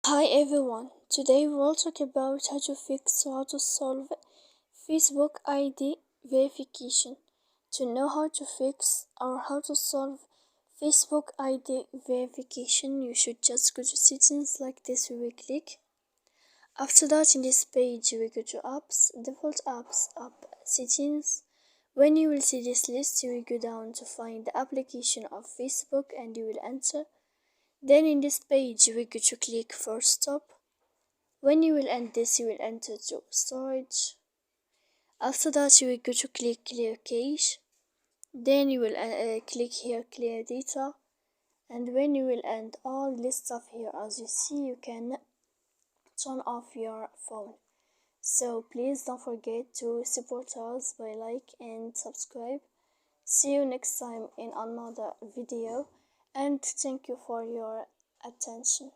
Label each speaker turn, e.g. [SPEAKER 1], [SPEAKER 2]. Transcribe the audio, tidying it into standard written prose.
[SPEAKER 1] Hi everyone, today we will talk about how to solve Facebook ID verification. To know how to fix or how to solve Facebook ID verification, you should just go to settings like this. We will click. After that, in this page, we go to apps, default apps, app settings. When you will see this list, you will go down to find the application of Facebook and you will enter. Then in this page, we go to click for stop. When you will end this, you will enter to storage. After that, you will go to click clear cache. Then you will click here clear data. And when you will end all this stuff here, as you see, you can turn off your phone. So please don't forget to support us by like and subscribe. See you next time in another video, and thank you for your attention.